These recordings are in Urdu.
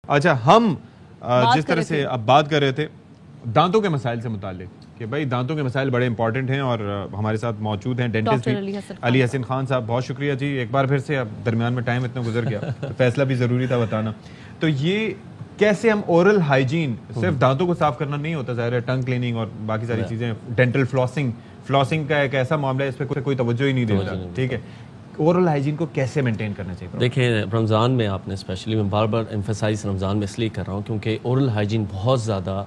اچھا ہم جس طرح سے اب بات کر رہے تھے دانتوں کے مسائل سے متعلق کہ بھائی دانتوں کے مسائل بڑے امپورٹنٹ ہیں اور ہمارے ساتھ موجود ہیں ڈینٹسٹ علی حسن خان صاحب. بہت شکریہ جی ایک بار پھر سے. اب درمیان میں ٹائم اتنا گزر گیا فیصلہ بھی ضروری تھا بتانا. تو یہ کیسے ہم اورل ہائیجین صرف دانتوں کو صاف کرنا نہیں ہوتا, ظاہر ہے ٹنگ کلیننگ اور باقی ساری چیزیں, ڈینٹل فلاسنگ کا ایک ایسا معاملہ ہے اس پہ کوئی توجہ ہی نہیں دیتا. ٹھیک ہے, اورل ہائیجین کو کیسے مینٹین کرنا چاہیے؟ دیکھیں رمضان میں آپ نے اسپیشلی میں بار بار ایمفیسائز رمضان میں اس لیے کر رہا ہوں کیونکہ اورل ہائیجین بہت زیادہ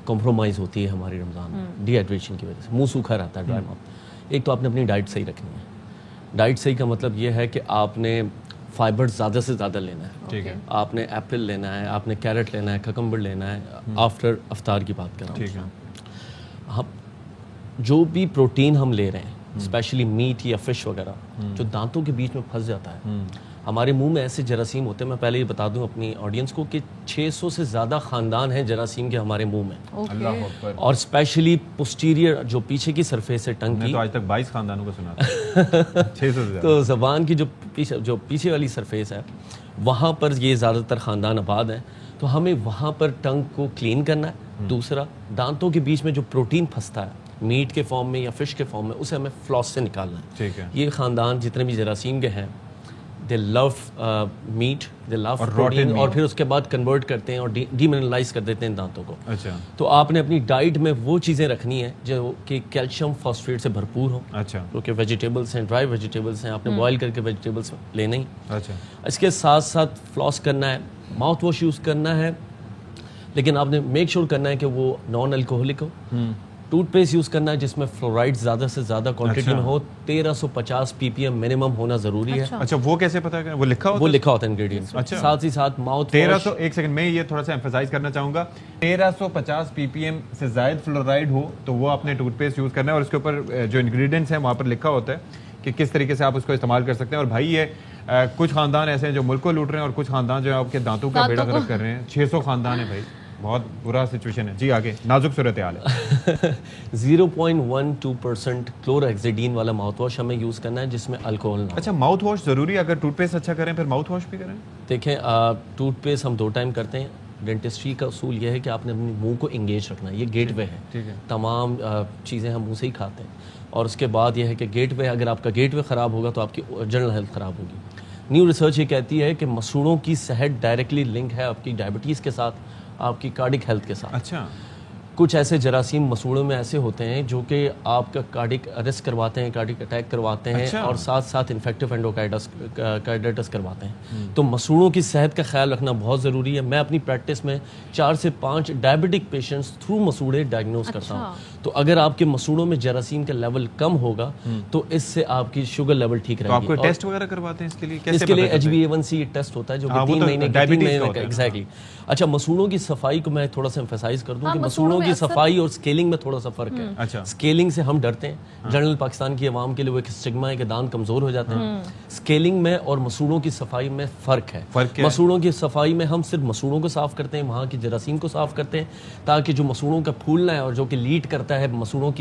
کمپرومائز ہوتی ہے ہماری رمضان میں ڈی ہائیڈریشن کی وجہ سے. منہ سوکھا رہتا ہے, ڈرائی ماؤتھ. ایک تو آپ نے اپنی ڈائٹ صحیح رکھنی ہے. ڈائٹ صحیح کا مطلب یہ ہے کہ آپ نے فائبر زیادہ سے زیادہ لینا ہے. ٹھیک ہے, آپ نے ایپل لینا ہے, آپ نے کیرٹ لینا ہے, ککمبر لینا ہے. آفٹر افطار کی بات کر رہا ہوں. ہم جو بھی پروٹین ہم لے رہے ہیں اسپیشلی میٹ یا فش وغیرہ جو دانتوں کے بیچ میں پھنس جاتا ہے, ہمارے منہ میں ایسے جراثیم ہوتے ہیں. میں پہلے یہ بتا دوں اپنی آڈینس کو کہ 600 سے زیادہ خاندان ہیں جراثیم کے ہمارے منہ میں, اور اسپیشلی پوسٹیریئر جو پیچھے کی سرفیس ہے ٹنگ کی, تو آج تک 22 خاندانوں کو سنا تھا. تو زبان کی جو پیچھے والی سرفیس ہے وہاں پر یہ زیادہ تر خاندان آباد ہیں. تو ہمیں وہاں پر ٹنگ کو کلین کرنا ہے. دوسرا, دانتوں کے بیچ میں جو پروٹین پھنستا ہے میٹ کے فارم میں یا فش کے فارم میں, اسے ہمیں فلاس سے نکالنا ہے. ٹھیک ہے, یہ خاندان جتنے بھی جراثیم کے ہیں دے لو میٹ, دے لو پروٹین, اور پھر اس کے بعد کنورٹ کرتے ہیں اور ڈی منرلائز کر دیتے ہیں دانتوں کو. اچھا, تو آپ نے اپنی ڈائٹ میں وہ چیزیں رکھنی ہیں جو کہ کیلشیم فاسفیٹ سے بھرپور ہوں. اچھا, کیونکہ ویجیٹیبلس ہیں, ڈرائی ویجیٹیبلس ہیں, آپ نے بوائل کر کے ویجیٹیبلس لینے ہی. اچھا, اس کے ساتھ ساتھ فلاس کرنا ہے, ماؤتھ واش یوز کرنا ہے, لیکن آپ نے میک شیور کرنا ہے کہ وہ نان الکوہلک ہو. ٹوتھ پیسٹ یوز کرنا ہے جس میں فلورائڈ زیادہ سے زیادہ کوانٹٹی میں ہو. 1350 ppm منیمم ہونا ضروری ہے. اچھا, وہ کیسے پتا ہے؟ وہ لکھا ہوتا ہے انگریڈینٹس. ساتھ ہی ساتھ ماؤتھ 1300, ایک سیکنڈ میں یہ تھوڑا سا ایمفسائز کرنا چاہوں گا. 1350 ppm سے زائد فلورائڈ ہو تو وہ آپ نے ٹوتھ پیسٹ یوز کرنا ہے, اور اس کے اوپر جو انگریڈینٹس ہیں وہاں پر لکھا ہوتا ہے کہ کس طریقے سے آپ اس کو استعمال کر سکتے ہیں. اور بھائی یہ کچھ خاندان ایسے ہیں جو ملک کو لوٹ رہے ہیں اور کچھ خاندان جو ہے آپ کے دانتوں کا بیڑا غرق کر رہے ہیں. 600 خاندان ہے بھائی, بہت برا سچویشن ہے. جی آگے, نازک صورتحال ہے. 0.12% کلورہیکزیڈین والا ماؤتھ واش ہمیں یوز کرنا ہے جس میں الکوہل نہ ہو. اچھا, ماؤتھ واش ضروری ہے؟ اگر ٹوتھ پیسٹ اچھا کریں پھر ماؤتھ واش بھی کریں؟ دیکھیں ٹوتھ پیسٹ ہم 2 ٹائم کرتے ہیں. ڈینٹسٹری کا اصول یہ ہے کہ آپ نے اپنے منہ کو انگیج رکھنا ہے. یہ گیٹ وے ہے, تمام چیزیں ہم منہ سے ہی کھاتے ہیں. اور اس کے بعد یہ ہے کہ گیٹ وے, اگر آپ کا گیٹ وے خراب ہوگا تو آپ کی جنرل ہیلتھ خراب ہوگی. نیو ریسرچ یہ کہتی ہے کہ مسوڑوں کی صحت ڈائریکٹلی لنک ہے آپ کی ڈائبٹیز کے ساتھ, آپ کی کارڈک ہیلتھ کے ساتھ. اچھا, کچھ ایسے جراثیم مسوڑوں میں ایسے ہوتے ہیں جو کہ آپ کا کارڈک اریسٹ کرواتے ہیں, کارڈک اٹیک کرواتے ہیں, اور ساتھ ساتھ انفیکٹو اینڈوکارڈائٹس کرواتے ہیں. تو مسوڑوں کی صحت کا خیال رکھنا بہت ضروری ہے. میں اپنی پریکٹس میں 4 سے 5 ڈائبٹک پیشنٹس تھرو مسوڑے ڈائگنوز کرتا ہوں. تو اگر آپ کے مسوڑوں میں جراثیم کا لیول کم ہوگا تو اس سے آپ کی شوگر لیول ٹھیک رہے گی. آپ کو ٹیسٹ وغیرہ کرواتے ہیں اس کے لیے؟ اس کے لیے HbA1c ٹیسٹ ہوتا ہے جو 3 مہینے کا. ایگزیکٹلی. اچھا, مسوڑوں کی صفائی کو میں تھوڑا سا ایمفسائز کر دوں کہ مسوڑوں کی صفائی اور اسکیلنگ میں تھوڑا سا فرق ہے. اسکیلنگ سے ہم ڈرتے ہیں, جنرل پاکستان کی عوام کے لیے وہ ایک اسٹگما ہے کہ دانت کمزور ہو جاتے ہیں. اسکیلنگ میں اور مسوڑوں کی صفائی میں فرق ہے. مسوڑوں کی صفائی میں ہم صرف مسوڑوں کو صاف کرتے ہیں, وہاں کی جراثیم کو صاف کرتے ہیں تاکہ جو مسوڑوں کا پھولنا ہے اور جو کہ لیڈ کرتا ہے مسوڑوں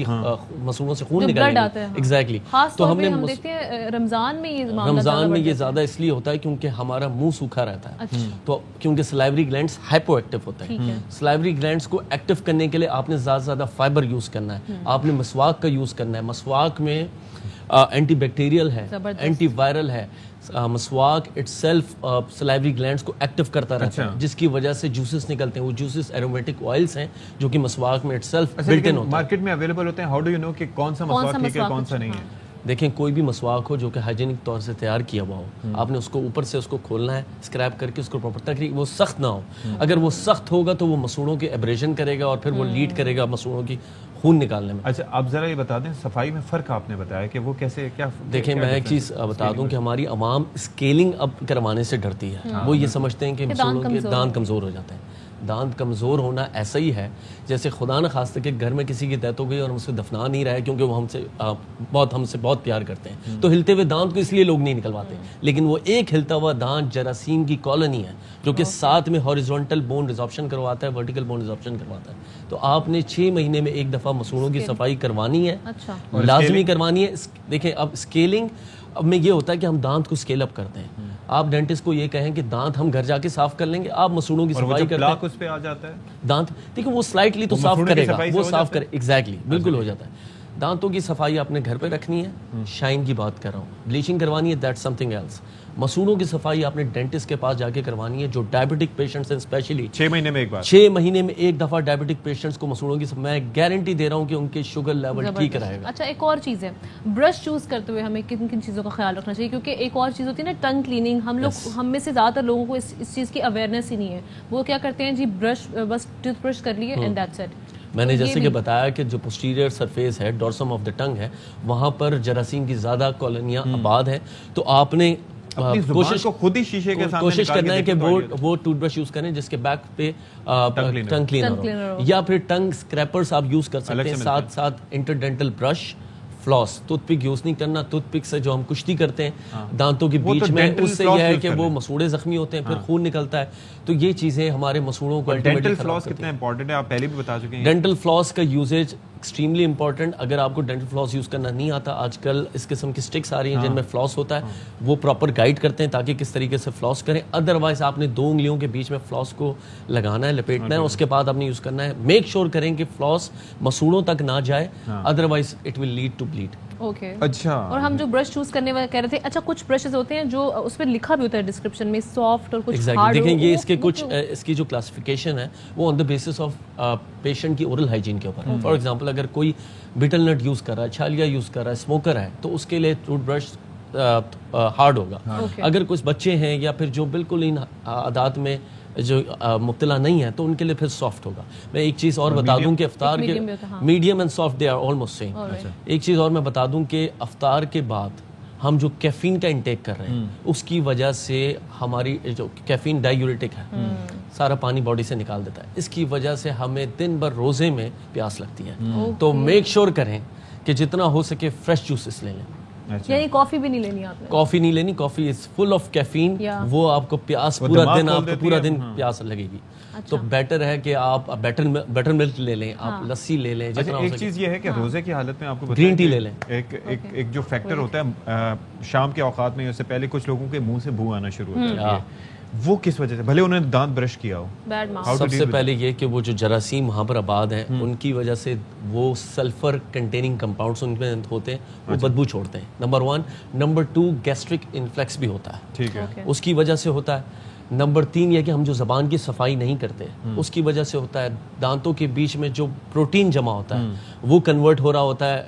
سے خون نکالنے. ایگزیکٹلی. تو ہم نے رمضان میں یہ زیادہ اس لیے ہوتا ہے کیونکہ ہمارا منہ سوکھا رہتا ہے. تو کیونکہ سلائیوری گلینڈس ہائپو ایکٹیو ہوتے ہیں. سلائیوری گلینڈس کو ایکٹیو کرنے کے لیے آپ نے زیادہ سے زیادہ فائبر یوز کرنا ہے. آپ نے مسواک کا یوز کرنا ہے. مسواک میں اینٹی بیکٹیریل ہے, اینٹی وائرل ہے. مسواک اٹ سیلف سلائیوری گلینڈس کو ایکٹیو کرتا رہتا ہے, جس کی وجہ سے جوسز نکلتے ہیں. وہ جوسز ایرومیٹک آئلس ہیں جو کہ مسواک میں اٹ سیلف بلٹ ان ہوتے ہیں, مارکیٹ میں اویلیبل ہوتے ہیں. ہاؤ ڈو یو نو کہ کون سا مسواک ٹھیک ہے کون سا نہیں ہے؟ دیکھیں, کوئی بھی مسواک ہو جو کہ ہائیجینک طور سے تیار کیا ہوا ہو, آپ نے اس کو اوپر سے اس کو کھولنا ہے, اسکریپ کر کے اس کو پراپر تاکہ وہ سخت نہ ہو. اگر وہ سخت ہوگا تو وہ مسوڑوں کے ایبریشن کرے گا اور پھر وہ لیڈ کرے گا مسوڑوں کی خون نکالنے میں. اچھا, آپ ذرا یہ بتا دیں صفائی میں فرق آپ نے بتایا کہ وہ کیسے کیا؟ دیکھیں, میں ایک چیز بتا دوں کہ ہماری عوام اسکیلنگ اب کروانے سے ڈرتی ہے. وہ یہ سمجھتے ہیں کہ مسوڑوں کے دانت کمزور ہو جاتے ہیں. دانت کمزور ہونا ایسا ہی ہے جیسے خدا نہ خواستہ کہ گھر میں کسی کی ڈیتھ ہو گئی اور ہم اسے دفنا نہیں رہے کیونکہ وہ ہم سے بہت پیار کرتے ہیں. تو ہلتے ہوئے دانت کو اس لیے لوگ نہیں نکلواتے, لیکن وہ ایک ہلتا ہوا دانت جراثیم کی کالونی ہے جو کہ ساتھ میں ہاریزونٹل بون ریزارپشن کرواتا ہے, ورٹیکل بون ریزارپشن کرواتا ہے. تو آپ نے 6 مہینے میں ایک دفعہ مسوڑوں کی صفائی کروانی ہے, لازمی کروانی ہے. دیکھیں, اب اسکیلنگ اب میں یہ ہوتا ہے کہ ہم دانت کو اسکیل اپ کرتے ہیں. آپ ڈینٹسٹ کو یہ کہیں کہ دانت ہم گھر جا کے صاف کر لیں گے, آپ مسوڑوں کی صفائی کرتے ہیں, اس پہ آ جاتا ہے دانت دیکھیں وہ سلائٹلی تو صاف کرے گا, وہ صاف کرے, ایگزیکٹلی بالکل ہو جاتا ہے. دانتوں کی صفائی آپ نے گھر پہ رکھنی ہے, شائن کی بات کر رہا ہوں, بلیچنگ کروانی ہے, دیٹ سم تھنگ ایلس. مسوڑوں کی صفائی آپ نے ڈینٹسٹ کے پاس جا کے کروانی ہے, جو ڈائبٹک پیشنٹس ہیں اسپیشلی 6 مہینے میں ایک بار, 6 مہینے میں ایک دفعہ ڈائبٹک پیشنٹس کو مسوڑوں کی میں گارنٹی دے رہا ہوں کہ ان کے شوگر لیول ٹھیک رہے گا. اچھا ایک اور چیز ہے, برش چوز کرتے ہوئے ہمیں کن کن چیزوں کا خیال رکھنا چاہیے, کیونکہ ایک اور چیز ہوتی ہے نا ٹنگ کلیننگ, ہم میں سے زیادہ تر لوگوں کو اس چیز کی اویئرنیس ہی نہیں ہے. وہ کیا کرتے ہیں جی, برش بس ٹوتھ برش کر لیے اینڈ دیٹس اٹ. میں نے جیسے کہ بتایا کہ جو پوسٹیریئر سرفیس ہے, ڈورسم آف دا ٹنگ ہے, وہاں پر جراثیم کی زیادہ کالونیاں آباد ہیں, تو آپ نے کوشش کو خود ہی شیشے کے سامنے کوشش کرنا ہے کہ وہ ٹوتھ برش یوز کریں جس کے بیک پہ ٹنگ کلینر ہو, یا پھر ٹنگ اسکریپرز آپ یوز کر سکتے ہیں, ساتھ ساتھ انٹرڈینٹل برش, فلاس. ٹوتھ پک یوز نہیں کرنا, ٹوتھ پک سے جو ہم کشتی کرتے ہیں دانتوں کے بیچ میں, اس سے یہ ہے کہ وہ مسوڑے زخمی ہوتے ہیں, پھر خون نکلتا ہے, تو یہ چیزیں ہمارے مسوڑوں کو ڈینٹل فلاس کتنا امپورٹنٹ ہے, آپ پہلے بھی بتا چکے ہیں. ڈینٹل فلاس کا یوزیج ایکسٹریملی امپورٹنٹ. اگر آپ کو ڈینٹل فلاس یوز کرنا نہیں آتا, آج کل اس قسم کی اسٹکس آ رہی ہیں جن میں فلاس ہوتا ہے, وہ پراپر گائیڈ کرتے ہیں تاکہ کس طریقے سے فلاس کریں. ادروائز آپ نے 2 انگلیوں کے بیچ میں فلاس کو لگانا ہے, لپیٹنا ہے, اس کے بعد آپ نے یوز کرنا ہے. میک شیور کریں کہ فلاس مسوڑوں تک نہ جائے, otherwise it will lead to bleed. Okay, اچھا. اور ہم جو برش چوز کرنے والے کہہ رہے تھے, اچھا کچھ برشز ہوتے ہیں جو اس پہ لکھا بھی ہوتا ہے ڈسکرپشن میں, سافٹ اور کچھ ہارڈ. دیکھیں یہ اس کے کچھ اس کی جو کلاسیفیکیشن ہے وہ آن دا بیسس آف پیشنٹ کی اورل ہائیجین کے اوپر. فار ایگزامپل اگر کوئی بیٹل نٹ یوز کر رہا ہے, چھالیا یوز کر رہا ہے, اسموکر ہے, تو اس کے لیے ٹوتھ برش ہارڈ ہوگا. اگر کچھ بچے ہیں یا پھر جو بالکل ان عادات میں جو مبتلا نہیں ہے, تو ان کے لیے پھر سافٹ ہوگا. میں ایک چیز اور بتا دوں کہ افطار کے medium and soft they are almost same. ایک چیز اور میں بتا دوں کہ افطار کے بعد ہم جو کیفین کا انٹیک کر رہے ہیں, اس کی وجہ سے ہماری جو کیفین ڈائیوریٹک ہے, سارا پانی باڈی سے نکال دیتا ہے, اس کی وجہ سے ہمیں دن بھر روزے میں پیاس لگتی ہے. تو میک شیور کریں کہ جتنا ہو سکے فریش جوسز لے لیں. یعنی کافی بھی نہیں لینی آپ نے, کافی نہیں لینی, کافی از فل آف کیفین, وہ آپ کو پیاس پورا دن, آپ کو پورا دن پیاس لگے گی. تو بیٹر ہے کہ آپ بیٹر ملک لے لیں, آپ لسی لے لیں جتنا ہو سکے. ایک چیز یہ ہے کہ روزے کی حالت میں آپ کو گرین ٹی لے لیں. ایک جو فیکٹر ہوتا ہے شام کے اوقات میں, اس سے پہلے کچھ لوگوں کے منہ سے بو آنا شروع ہوتا ہے, وہ کس وجہ سے, بھلے انہوں نے دانت برش کیا ہو. سب سے پہلے یہ کہ وہ جو جراثیم وہاں پر آباد ہیں, ان کی وجہ سے وہ سلفر کنٹیننگ کمپاؤنڈس ان میں ہوتے ہیں, وہ بدبو چھوڑتے ہیں, نمبر 1. نمبر 2, گیسٹرک انفلیکس بھی ہوتا ہے, ٹھیک ہے, اس کی وجہ سے ہوتا ہے. نمبر 3 یہ کہ ہم جو زبان کی صفائی نہیں کرتے, اس کی وجہ سے ہوتا ہے. دانتوں کے بیچ میں جو پروٹین جمع ہوتا ہے, وہ کنورٹ ہو رہا ہوتا ہے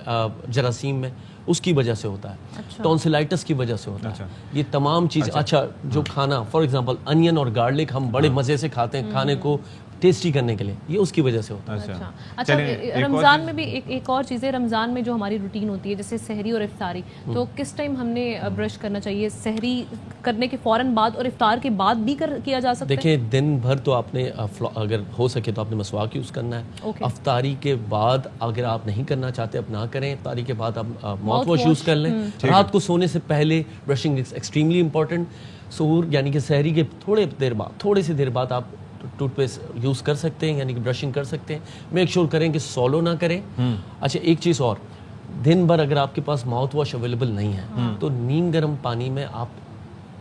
جراثیم میں, اس کی وجہ سے ہوتا ہے. ٹونسلائٹس کی وجہ سے ہوتا ہے. یہ تمام چیز. اچھا, جو کھانا فار ایگزامپل انین اور گارلک ہم بڑے مزے سے کھاتے ہیں کھانے کو ٹیسٹی کرنے کے لیے, یہ اس کی وجہ سے ہوتا ہے. اچھا, رمضان میں بھی ایک اور چیز ہے, رمضان میں جو ہماری روٹین ہوتی ہے جیسے سحری اور افطاری, تو کس ٹائم ہم نے برش کرنا چاہیے؟ سحری کرنے کے فوراً بعد اور افطار کے بعد بھی کیا جا سکتا ہے؟ دیکھیں دن بھر تو آپ نے اگر ہو سکے تو آپ نے مسواک یوز کرنا ہے. افطاری کے بعد اگر آپ نہیں کرنا چاہتے اب نہ کریں. افطاری کے بعد آپ ماؤتھ واش یوز کر لیں. رات کو سونے سے پہلے برشنگ از ایکسٹریملی امپورٹنٹ. سحور یعنی کہ سحری کے تھوڑی سی دیر بعد آپ ٹوتھ پیسٹ یوز کر سکتے ہیں, یعنی کہ برشنگ کر سکتے ہیں. میک شیور کریں کہ سولو نہ کریں. اچھا, ایک چیز اور, دن بھر اگر آپ کے پاس ماؤتھ واش اویلیبل نہیں ہے تو نیم گرم پانی میں آپ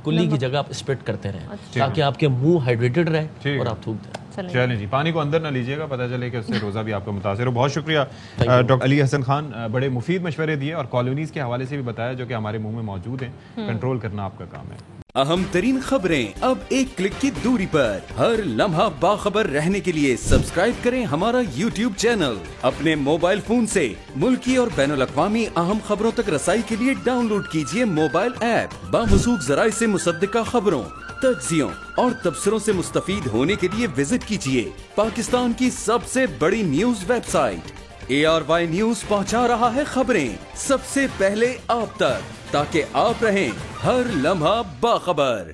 کلی کی جگہ آپ اسپٹ کرتے رہیں تاکہ آپ کے منہ ہائیڈریٹڈ رہے اور آپ تھوک دیں. چلیں جی, پانی کو اندر نہ لیجیے گا, پتہ چلے کہ اس سے روزہ بھی آپ کا متاثر ہو. بہت شکریہ ڈاکٹر علی حسن خان, بڑے مفید مشورے دیے اور کالونیز کے حوالے سے بھی بتایا جو کہ ہمارے منہ میں موجود ہیں. کنٹرول کرنا آپ کا کام ہے. اہم ترین خبریں اب ایک کلک کی دوری پر. ہر لمحہ باخبر رہنے کے لیے سبسکرائب کریں ہمارا یوٹیوب چینل. اپنے موبائل فون سے ملکی اور بین الاقوامی اہم خبروں تک رسائی کے لیے ڈاؤن لوڈ کیجیے موبائل ایپ. باموثوق ذرائع سے مصدقہ خبروں, تجزیوں اور تبصروں سے مستفید ہونے کے لیے وزٹ کیجیے پاکستان کی سب سے بڑی news website. ARY news پہنچا رہا ہے خبریں سب سے پہلے آپ تک, تاکہ آپ رہیں ہر لمحہ باخبر.